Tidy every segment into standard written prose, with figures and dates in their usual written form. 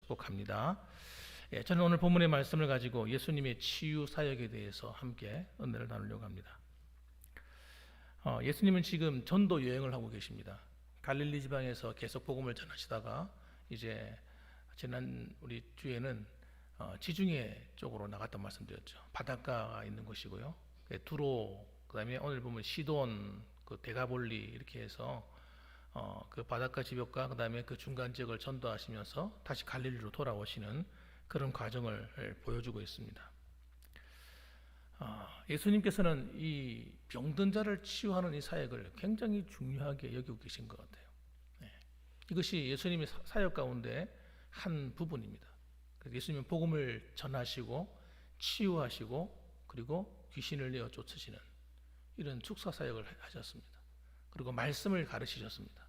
복합니다. 저는 오늘 본문의 말씀을 가지고 예수님의 치유 사역에 대해서 함께 은혜를 나누려고 합니다. 예수님은 지금 전도 여행을 하고 계십니다. 갈릴리 지방에서 계속 복음을 전하시다가 이제 지난 우리 주에는 지중해 쪽으로 나갔던 말씀드렸죠. 바닷가가 있는 곳이고요. 두로, 그다음에 오늘 보면 시돈, 그 데가볼리 이렇게 해서 그 바닷가 지역과 그다음에 그 중간 지역을 전도하시면서 다시 갈릴리로 돌아오시는 그런 과정을 보여주고 있습니다. 예수님께서는 이 병든 자를 치유하는 이 사역을 굉장히 중요하게 여기고 계신 것 같아요. 이것이 예수님의 사역 가운데 한 부분입니다. 예수님은 복음을 전하시고 치유하시고 그리고 귀신을 내어 쫓으시는 이런 축사 사역을 하셨습니다. 그리고 말씀을 가르치셨습니다.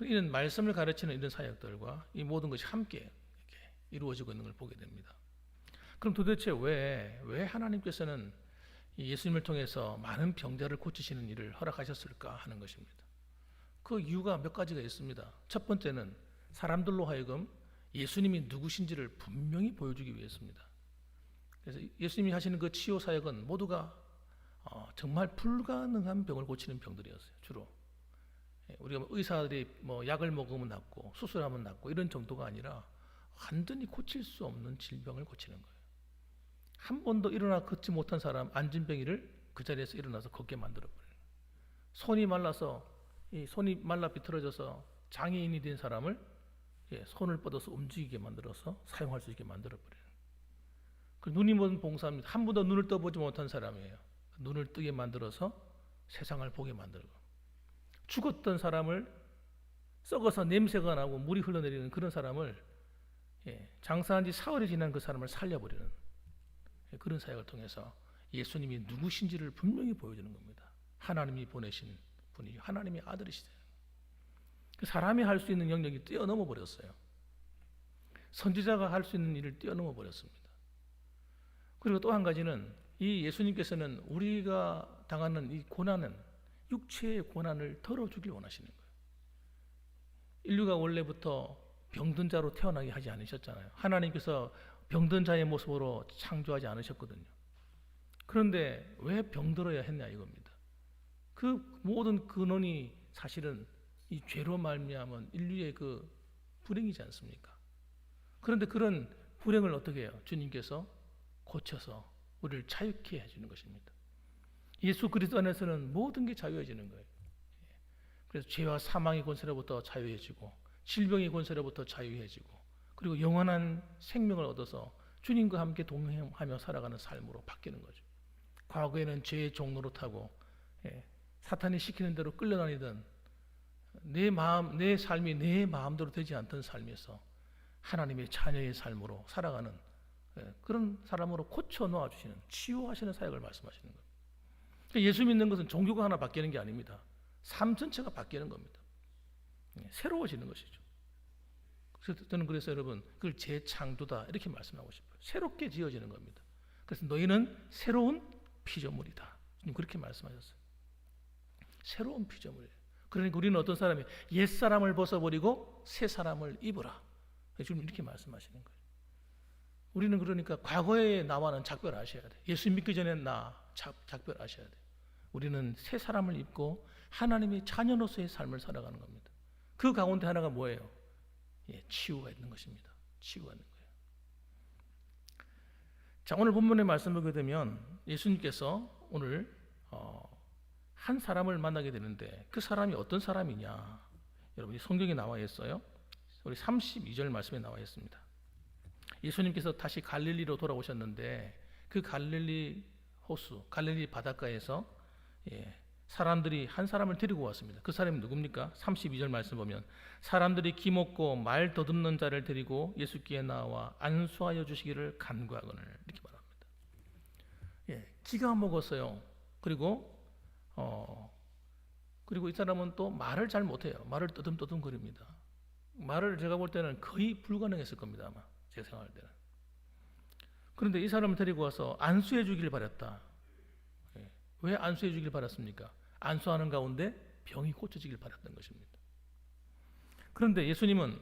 이런 말씀을 가르치는 이런 사역들과 이 모든 것이 함께 이렇게 이루어지고 있는 걸 보게 됩니다. 그럼 도대체 왜 하나님께서는 예수님을 통해서 많은 병자를 고치시는 일을 허락하셨을까 하는 것입니다. 그 이유가 몇 가지가 있습니다. 첫 번째는 사람들로 하여금 예수님이 누구신지를 분명히 보여주기 위해서입니다. 그래서 예수님이 하시는 그 치유 사역은 모두가 정말 불가능한 병을 고치는 병들이었어요. 주로 우리가 의사들이 뭐 약을 먹으면 낫고 수술하면 낫고 이런 정도가 아니라 완전히 고칠 수 없는 질병을 고치는 거예요. 한 번도 일어나 걷지 못한 사람 안진뱅이를 그 자리에서 일어나서 걷게 만들어 버려요. 손이 말라 비틀어져서 장애인이 된 사람을 손을 뻗어서 움직이게 만들어서 사용할 수 있게 만들어 버려요. 그 눈이 먼 봉사입니다. 한 번도 눈을 떠보지 못한 사람이에요. 눈을 뜨게 만들어서 세상을 보게 만들고, 죽었던 사람을 썩어서 냄새가 나고 물이 흘러내리는 그런 사람을 장사한 지 사흘이 지난 그 사람을 살려버리는 그런 사역을 통해서 예수님이 누구신지를 분명히 보여주는 겁니다. 하나님이 보내신 분이 하나님의 아들이시대요. 그 사람이 할 수 있는 영역이 뛰어넘어 버렸어요. 선지자가 할 수 있는 일을 뛰어넘어 버렸습니다. 그리고 또 한 가지는 이 예수님께서는 우리가 당하는 이 고난은 육체의 고난을 덜어주길 원하시는 거예요. 인류가 원래부터 병든 자로 태어나게 하지 않으셨잖아요. 하나님께서 병든 자의 모습으로 창조하지 않으셨거든요. 그런데 왜 병들어야 했냐 이겁니다. 그 모든 근원이 사실은 이 죄로 말미암은 인류의 그 불행이지 않습니까? 그런데 그런 불행을 어떻게 해요? 주님께서 고쳐서 우리를 자유케 해주는 것입니다. 예수 그리스도 안에서는 모든 게 자유해지는 거예요. 그래서 죄와 사망의 권세로부터 자유해지고 질병의 권세로부터 자유해지고 그리고 영원한 생명을 얻어서 주님과 함께 동행하며 살아가는 삶으로 바뀌는 거죠. 과거에는 죄의 종로로 타고 사탄이 시키는 대로 끌려다니던 내 삶이 내 마음대로 되지 않던 삶에서 하나님의 자녀의 삶으로 살아가는 그런 사람으로 고쳐 놓아주시는 치유하시는 사역을 말씀하시는 거예요. 예수 믿는 것은 종교가 하나 바뀌는 게 아닙니다. 삶 전체가 바뀌는 겁니다. 새로워지는 것이죠. 그래서 저는 여러분 그걸 재창조다 이렇게 말씀하고 싶어요. 새롭게 지어지는 겁니다. 그래서 너희는 새로운 피조물이다. 그렇게 말씀하셨어요. 새로운 피조물이에요. 그러니까 우리는 어떤 사람이 옛사람을 벗어버리고 새사람을 입으라. 지금 이렇게 말씀하시는 거예요. 우리는 그러니까 과거의 나와는 작별하셔야 돼. 예수 믿기 전에 나 작별하셔야 돼. 우리는 새 사람을 입고 하나님의 자녀로서의 삶을 살아가는 겁니다. 그 가운데 하나가 뭐예요? 치유가 있는 것입니다. 치유가 있는 거예요. 자, 오늘 본문의 말씀 보게 되면 예수님께서 오늘 한 사람을 만나게 되는데 그 사람이 어떤 사람이냐? 여러분이 성경에 나와 있어요. 우리 32절 말씀에 나와 있습니다. 예수님께서 다시 갈릴리로 돌아오셨는데 그 갈릴리 호수, 갈릴리 바닷가에서 사람들이 한 사람을 데리고 왔습니다. 그 사람이 누굽니까? 32절 말씀 보면 사람들이 기먹고 말 더듬는 자를 데리고 예수께에 나와 안수하여 주시기를 간구하거늘 이렇게 말합니다. 기가 먹었어요. 그리고 이 사람은 또 말을 잘 못해요. 말을 떠듬떠듬거립니다. 말을 제가 볼 때는 거의 불가능했을 겁니다. 아마 제가 생각할 때는. 그런데 이 사람을 데리고 와서 안수해 주길 바랬다. 왜 안수해 주길 바랐습니까? 안수하는 가운데 병이 고쳐지길 바랐던 것입니다. 그런데 예수님은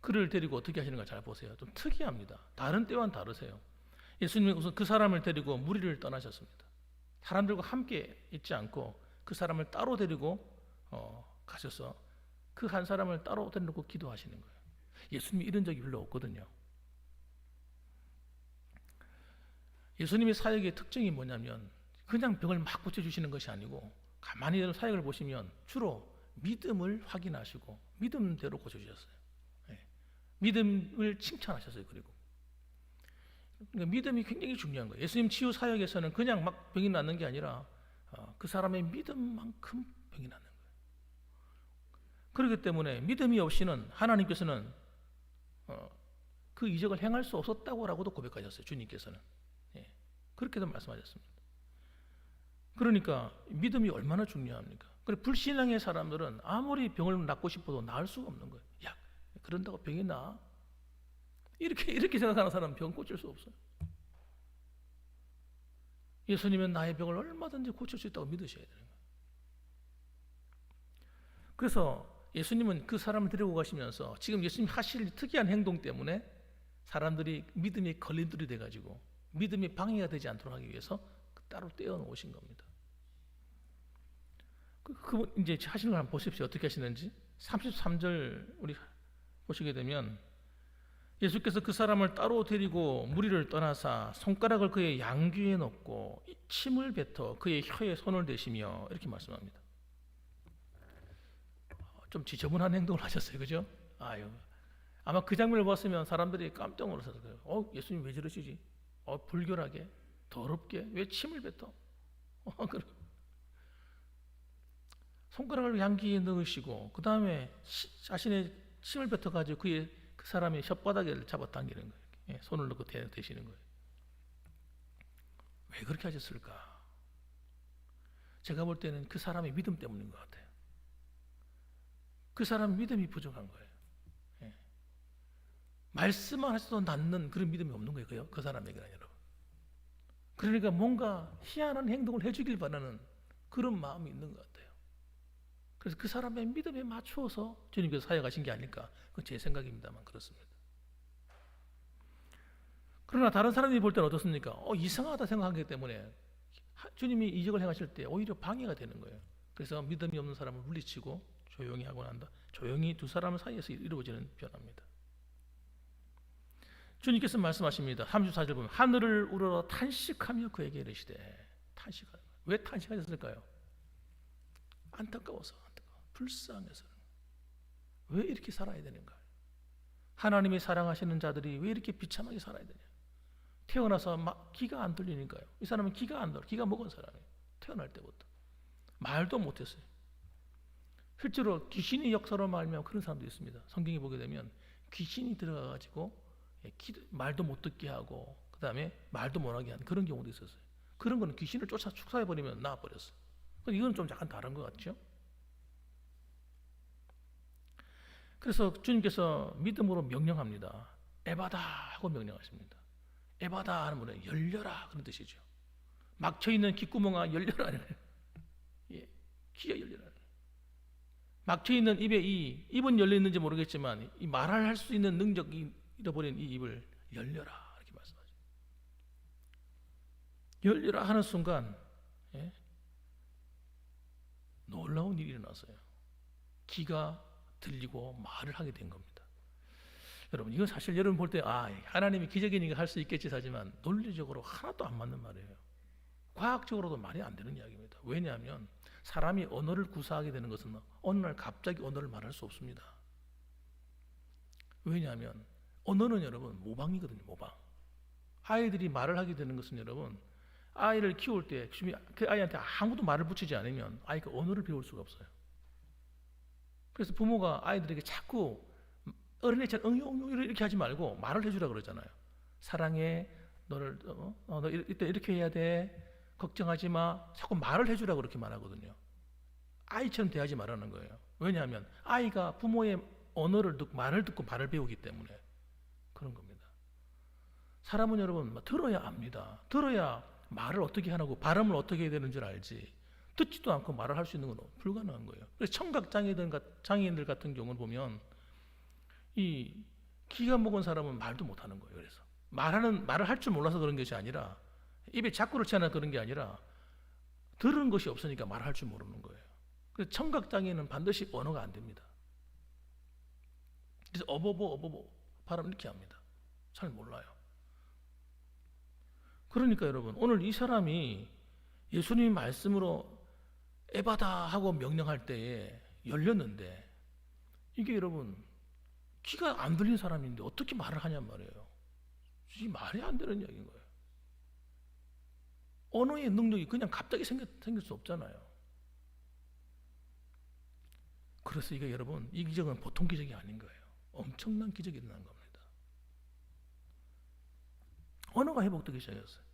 그를 데리고 어떻게 하시는가 잘 보세요. 좀 특이합니다. 다른 때와는 다르세요. 예수님은 우선 그 사람을 데리고 무리를 떠나셨습니다. 사람들과 함께 있지 않고 그 사람을 따로 데리고 가셔서 그 한 사람을 따로 데리고 기도하시는 거예요. 예수님이 이런 적이 별로 없거든요. 예수님의 사역의 특징이 뭐냐면 그냥 병을 막 고쳐주시는 것이 아니고 가만히 사역을 보시면 주로 믿음을 확인하시고 믿음대로 고쳐주셨어요. 믿음을 칭찬하셨어요. 그리고 그러니까 믿음이 굉장히 중요한 거예요. 예수님 치유 사역에서는 그냥 막 병이 낫는 게 아니라 그 사람의 믿음만큼 병이 낫는 거예요. 그렇기 때문에 믿음이 없이는 하나님께서는 그 이적을 행할 수 없었다고라고도 고백하셨어요. 주님께서는 그렇게도 말씀하셨습니다. 그러니까 믿음이 얼마나 중요합니까? 그래 불신앙의 사람들은 아무리 병을 낫고 싶어도 나을 수가 없는 거예요. 야, 그런다고 병이 나? 이렇게 생각하는 사람은 병 고칠 수 없어요. 예수님은 나의 병을 얼마든지 고칠 수 있다고 믿으셔야 되는 거예요. 그래서 예수님은 그 사람을 데리고 가시면서 지금 예수님 하실 특이한 행동 때문에 사람들이 믿음이 걸림돌이 돼가지고 믿음이 방해가 되지 않도록 하기 위해서 따로 떼어 놓으신 겁니다. 그 이제 하시는 걸 한번 보십시오. 어떻게 하시는지 33절 우리 보시게 되면 예수께서 그 사람을 따로 데리고 무리를 떠나사 손가락을 그의 양귀에 넣고 침을 뱉어 그의 혀에 손을 대시며 이렇게 말씀합니다. 좀 지저분한 행동을 하셨어요, 그죠? 아마 그 장면을 봤으면 사람들이 깜짝 놀랐을 거예요. 예수님 왜 저러시지? 불결하게, 더럽게 왜 침을 뱉어? 손가락을 양귀에 넣으시고 그 다음에 자신의 침을 뱉어가지고 그 사람의 혓바닥을 잡아당기는 거예요. 손을 넣고 대시는 거예요. 왜 그렇게 하셨을까? 제가 볼 때는 그 사람의 믿음 때문인 것 같아요. 그 사람 믿음이 부족한 거예요. 말씀만 하셔도 낫는 그런 믿음이 없는 거예요. 그 사람에게는 여러분. 그러니까 뭔가 희한한 행동을 해주길 바라는 그런 마음이 있는 것 같아요. 그래서 그 사람의 믿음에 맞추어서 주님께서 사역하신 게 아닐까. 그건 제 생각입니다만 그렇습니다. 그러나 다른 사람들이 볼 때는 어떻습니까? 이상하다 생각하기 때문에 주님이 이적을 행하실 때 오히려 방해가 되는 거예요. 그래서 믿음이 없는 사람을 물리치고 조용히 하고 난다. 조용히 두 사람 사이에서 이루어지는 변화입니다. 주님께서 말씀하십니다. 34절 보면 하늘을 우러러 탄식하며 그에게 이르시되 탄식하는 거예요. 왜 탄식하셨을까요? 안타까워서 불쌍해서. 왜 이렇게 살아야 되는가? 하나님이 사랑하시는 자들이 왜 이렇게 비참하게 살아야 되냐? 태어나서 귀가 안 들리니까요. 이 사람은 귀가 안 들려. 귀가 먹은 사람이에요. 태어날 때부터 말도 못했어요. 실제로 귀신의 역사로 말하면 그런 사람도 있습니다. 성경에 보게 되면 귀신이 들어가가지고 말도 못 듣게 하고 그 다음에 말도 못하게 하는 그런 경우도 있었어요. 그런 거는 귀신을 쫓아 축사해버리면 나아버렸어요. 이건 좀 약간 다른 것 같죠? 그래서 주님께서 믿음으로 명령합니다. 에바다 하고 명령하십니다. 에바다 하는 분은 열려라 그런 뜻이죠. 막혀있는 귓구멍아 열려라. 귀가 열려라. 막혀있는 입에 이 입은 열려있는지 모르겠지만 이 말을 할 수 있는 능력이 잃어버린 이 입을 열려라 이렇게 말씀하죠. 열려라 하는 순간 놀라운 일이 일어났어요. 귀가 들리고 말을 하게 된 겁니다. 여러분 이건 사실 여러분 볼 때 하나님이 기적이니까 할 수 있겠지 하지만 논리적으로 하나도 안 맞는 말이에요. 과학적으로도 말이 안 되는 이야기입니다. 왜냐하면 사람이 언어를 구사하게 되는 것은 어느 날 갑자기 언어를 말할 수 없습니다. 왜냐하면 언어는 여러분 모방이거든요. 모방. 아이들이 말을 하게 되는 것은 여러분 아이를 키울 때 그 아이한테 아무도 말을 붙이지 않으면 아이가 언어를 배울 수가 없어요. 그래서 부모가 아이들에게 자꾸 어린애처럼 응용 이렇게 하지 말고 말을 해주라 그러잖아요. 사랑해, 너를 너 이때 이렇게 해야 돼. 걱정하지 마. 자꾸 말을 해주라 그렇게 말하거든요. 아이처럼 대하지 말라는 거예요. 왜냐하면 아이가 부모의 언어를 듣고 말을 듣고 말을 배우기 때문에 그런 겁니다. 사람은 여러분 들어야 압니다. 들어야 말을 어떻게 하고 발음을 어떻게 해야 되는 줄 알지. 듣지도 않고 말을 할 수 있는 건 불가능한 거예요. 그래서 청각 장애인들 같은 경우는 보면 이 기가 먹은 사람은 말도 못하는 거예요. 그래서 말을 할 줄 몰라서 그런 것이 아니라, 입에 자꾸를 채나 그런 게 아니라 들은 것이 없으니까 말할 줄 모르는 거예요. 그래서 청각 장애는 반드시 언어가 안 됩니다. 그래서 어버버 발음 이렇게 합니다. 잘 몰라요. 그러니까 여러분, 오늘 이 사람이 예수님의 말씀으로 에바다 하고 명령할 때에 열렸는데, 이게 여러분 귀가 안 들린 사람인데 어떻게 말을 하냔 말이에요. 이 말이 안 되는 이야기인 거예요. 언어의 능력이 그냥 갑자기 생길 수 없잖아요. 그래서 이게 여러분, 이 기적은 보통 기적이 아닌 거예요. 엄청난 기적이 일어난 겁니다. 언어가 회복되기 시작했어요.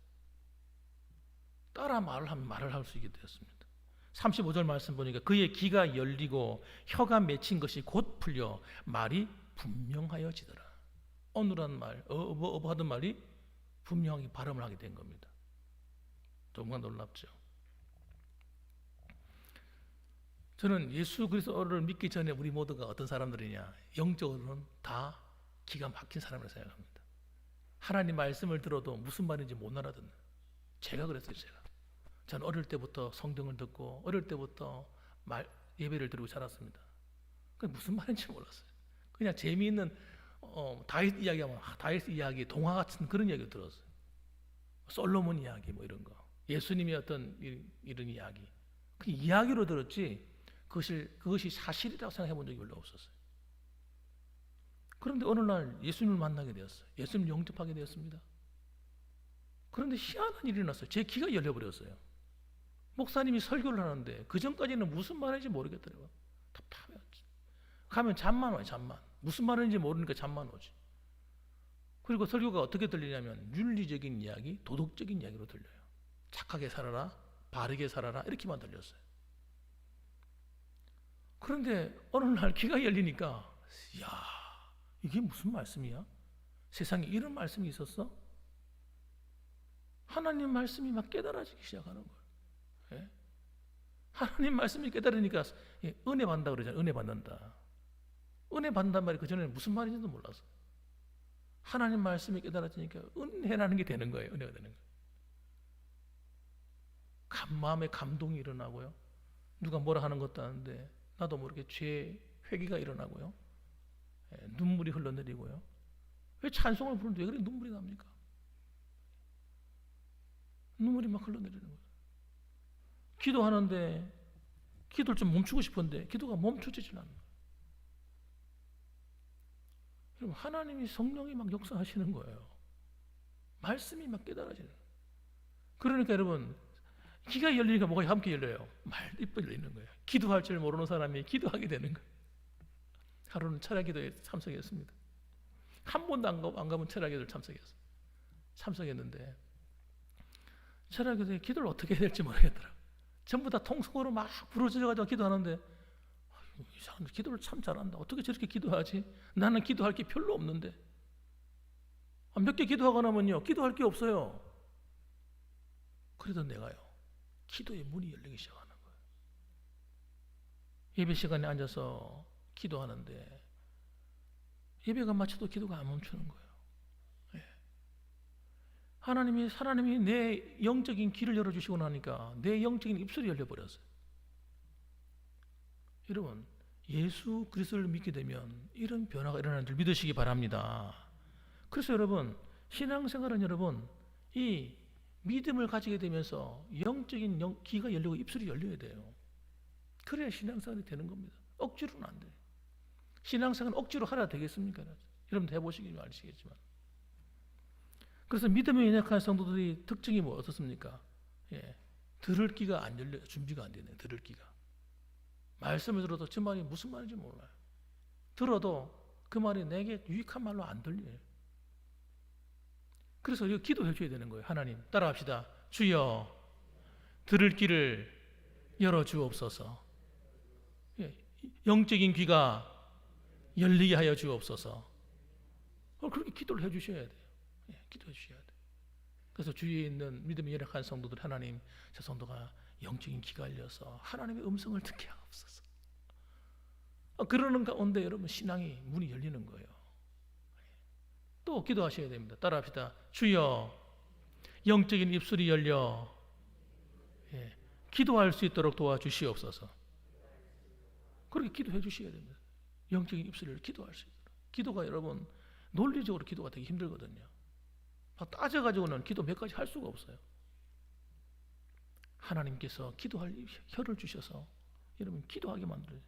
따라 말을 할 수 있게 되었습니다. 35절 말씀 보니까 그의 귀가 열리고 혀가 맺힌 것이 곧 풀려 말이 분명하여지더라. 어느란 말, 하던 말이 분명하게 발음을 하게 된 겁니다. 정말 놀랍죠. 저는 예수 그리스도를 믿기 전에 우리 모두가 어떤 사람들이냐, 영적으로는 다 기가 막힌 사람을 생각합니다. 하나님 말씀을 들어도 무슨 말인지 못 알아듣는, 제가 그랬어요. 저는 어릴 때부터 성경을 듣고 어릴 때부터 예배를 드리고 자랐습니다. 무슨 말인지 몰랐어요. 그냥 재미있는 다윗 이야기하면 다윗 이야기, 동화 같은 그런 이야기 들었어요. 솔로몬 이야기 뭐 이런 거, 예수님의 어떤 이런 이야기, 그 이야기로 들었지 그것이 사실이라고 생각해 본 적이 별로 없었어요. 그런데 어느 날 예수님을 만나게 되었어요. 예수님을 영접하게 되었습니다. 그런데 희한한 일이 일어났어요. 제 귀가 열려버렸어요. 목사님이 설교를 하는데 그 전까지는 무슨 말인지 모르겠더라고요. 답답해요. 가면 잠만 와요. 잠만. 무슨 말인지 모르니까 잠만 오지. 그리고 설교가 어떻게 들리냐면 윤리적인 이야기, 도덕적인 이야기로 들려요. 착하게 살아라, 바르게 살아라, 이렇게만 들렸어요. 그런데 어느 날 귀가 열리니까, 이야, 이게 무슨 말씀이야? 세상에 이런 말씀이 있었어? 하나님 말씀이 막 깨달아지기 시작하는 거예요. 예? 하나님 말씀이 깨달으니까 은혜 받는다 그러잖아요. 은혜 받는다. 은혜 받는단 말이 그전에는 무슨 말인지도 몰랐어요. 하나님 말씀이 깨달아지니까 은혜라는 게 되는 거예요. 은혜가 되는 거예요. 마음에 감동이 일어나고요. 누가 뭐라 하는 것도 아닌데 나도 모르게 죄 회개가 일어나고요. 눈물이 흘러내리고요. 왜 찬송을 부르는데 왜 그렇게 눈물이 납니까? 눈물이 막 흘러내리는 거예요. 기도하는데 기도를 좀 멈추고 싶은데 기도가 멈춰지질 않는 거예요. 여러분, 하나님이 성령이 막 역사하시는 거예요. 말씀이 막 깨달아지는 거예요. 그러니까 여러분, 귀가 열리니까 뭐가 함께 열려요? 입이 열리는 거예요. 기도할 줄 모르는 사람이 기도하게 되는 거예요. 하루는 철야기도에 참석했습니다. 한 번도 안 가본 철야기도를 참석했는데 철야기도에 기도를 어떻게 해야 될지 모르겠더라고요. 전부 다 통성으로 막 부르짖어가지고 기도하는데 이 사람들 기도를 참 잘한다. 어떻게 저렇게 기도하지? 나는 기도할 게 별로 없는데. 몇 개 기도하고 나면요, 기도할 게 없어요. 그래도 내가요, 기도의 문이 열리기 시작하는 거예요. 예배 시간에 앉아서 기도하는데 예배가 마쳐도 기도가 안 멈추는 거예요. 예. 하나님이 내 영적인 귀를 열어주시고 나니까 내 영적인 입술이 열려버렸어요. 여러분, 예수 그리스도를 믿게 되면 이런 변화가 일어나는 줄 믿으시기 바랍니다. 그래서 여러분, 신앙생활은 여러분, 이 믿음을 가지게 되면서 영적인 귀가 열리고 입술이 열려야 돼요. 그래야 신앙생활이 되는 겁니다. 억지로는 안 돼요. 신앙생활은 억지로 하라 되겠습니까? 여러분도 해보시기 아시겠지만. 그래서 믿음에 연약한 성도들이 특징이 뭐 어떻습니까? 예, 들을 귀가 안 열려, 준비가 안 되네. 들을 귀가. 말씀을 들어도 저 말이 무슨 말인지 몰라요. 들어도 그 말이 내게 유익한 말로 안 들려요. 그래서 이거 기도해 줘야 되는 거예요. 하나님, 따라합시다. 주여, 들을 귀를 열어 주옵소서. 예, 영적인 귀가 열리게 하여 주옵소서. 그렇게 기도를 해 주셔야 돼요. 예, 기도해 주셔야 돼요. 그래서 주위에 있는 믿음이 연약한 성도들, 하나님, 저 성도가 영적인 귀가 열려서 하나님의 음성을 듣게 하옵소서. 그러는 가운데 여러분, 신앙이 문이 열리는 거예요. 또 기도하셔야 됩니다. 따라합시다. 주여, 영적인 입술이 열려 기도할 수 있도록 도와주시옵소서. 그렇게 기도해 주셔야 됩니다. 영적인 입술을 기도할 수 있도록. 기도가 여러분 논리적으로 기도가 되게 힘들거든요. 막 따져가지고는 기도 몇 가지 할 수가 없어요. 하나님께서 기도할 혀를 주셔서 여러분 기도하게 만들어요.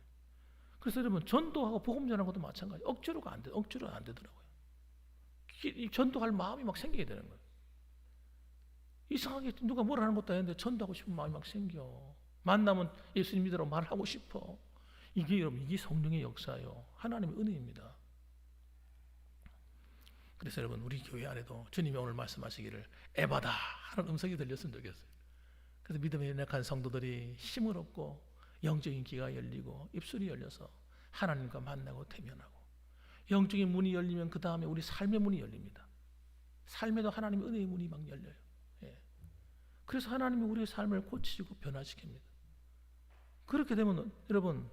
그래서 여러분 전도하고 복음 전하는 것도 마찬가지. 억지로가 안 돼. 억지로 안 되더라고요. 전도할 마음이 막 생기게 되는 거예요. 이상하게 누가 뭐라 하는 것도 아닌데 전도하고 싶은 마음이 막 생겨. 만나면 예수님 믿으라고 말하고 싶어. 이게 여러분 이게 성령의 역사요. 하나님의 은혜입니다. 그래서 여러분 우리 교회 안에도 주님이 오늘 말씀하시기를 에바다 하는 음성이 들렸으면 좋겠어요. 그래서 믿음에 연약한 성도들이 힘을 얻고 영적인 귀가 열리고 입술이 열려서 하나님과 만나고 대면하고 영적인 문이 열리면 그 다음에 우리 삶의 문이 열립니다. 삶에도 하나님의 은혜의 문이 막 열려요. 그래서 하나님이 우리의 삶을 고치고 변화시킵니다. 그렇게 되면 여러분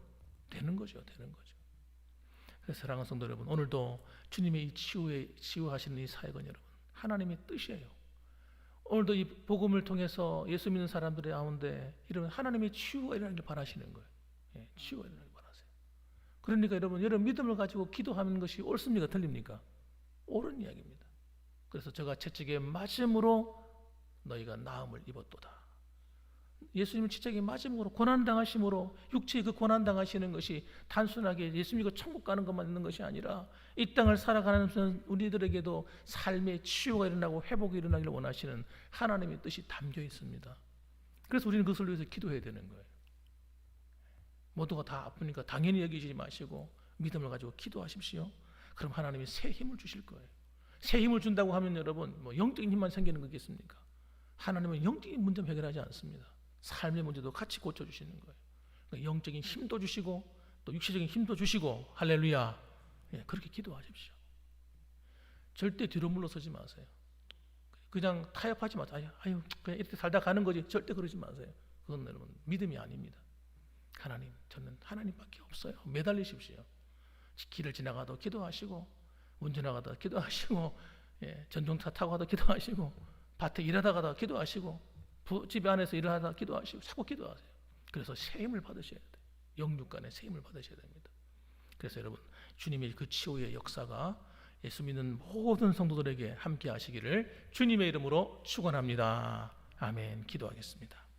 되는 거죠. 되는 거죠. 그래서 사랑하는 성도 여러분, 오늘도 주님의 이 치유하시는 이 사역은 여러분 하나님의 뜻이에요. 오늘도 이 복음을 통해서 예수 믿는 사람들의 가운데 이런 하나님의 치유가 일어나길 바라시는 거예요. 치유가 일어나길 바라세요. 그러니까 여러분 믿음을 가지고 기도하는 것이 옳습니까? 틀립니까? 옳은 이야기입니다. 그래서 저가 채찍에 맞음으로 너희가 나음을 입었도다. 예수님은 채찍에 맞음으로 고난당하심으로 육체의 그 고난당하시는 것이 단순하게 예수 믿고 천국 가는 것만 있는 것이 아니라 이 땅을 살아가는 우리들에게도 삶의 치유가 일어나고 회복이 일어나기를 원하시는 하나님의 뜻이 담겨 있습니다. 그래서 우리는 그것을 위해서 기도해야 되는 거예요. 모두가 다 아프니까 당연히 여기지 마시고 믿음을 가지고 기도하십시오. 그럼 하나님이 새 힘을 주실 거예요. 새 힘을 준다고 하면 여러분 뭐 영적인 힘만 생기는 거겠습니까? 하나님은 영적인 문제 해결하지 않습니다. 삶의 문제도 같이 고쳐주시는 거예요. 그러니까 영적인 힘도 주시고 또 육체적인 힘도 주시고 할렐루야. 그렇게 기도하십시오. 절대 뒤로 물러서지 마세요. 그냥 타협하지 마세요. 아유, 그냥 이렇게 살다 가는 거지. 절대 그러지 마세요. 그건 여러분 믿음이 아닙니다. 하나님, 저는 하나님밖에 없어요. 매달리십시오. 길을 지나가도 기도하시고 운전하다가 기도하시고 전동차 타고 가도 기도하시고 밭에 일하다가도 기도하시고 집 안에서 일하다가 기도하시고 자꾸 기도하세요. 그래서 새 힘을 받으셔야 돼요. 영육간의 새 힘을 받으셔야 됩니다. 그래서 여러분 주님의 그 치유의 역사가 예수 믿는 모든 성도들에게 함께 하시기를 주님의 이름으로 축원합니다. 아멘. 기도하겠습니다.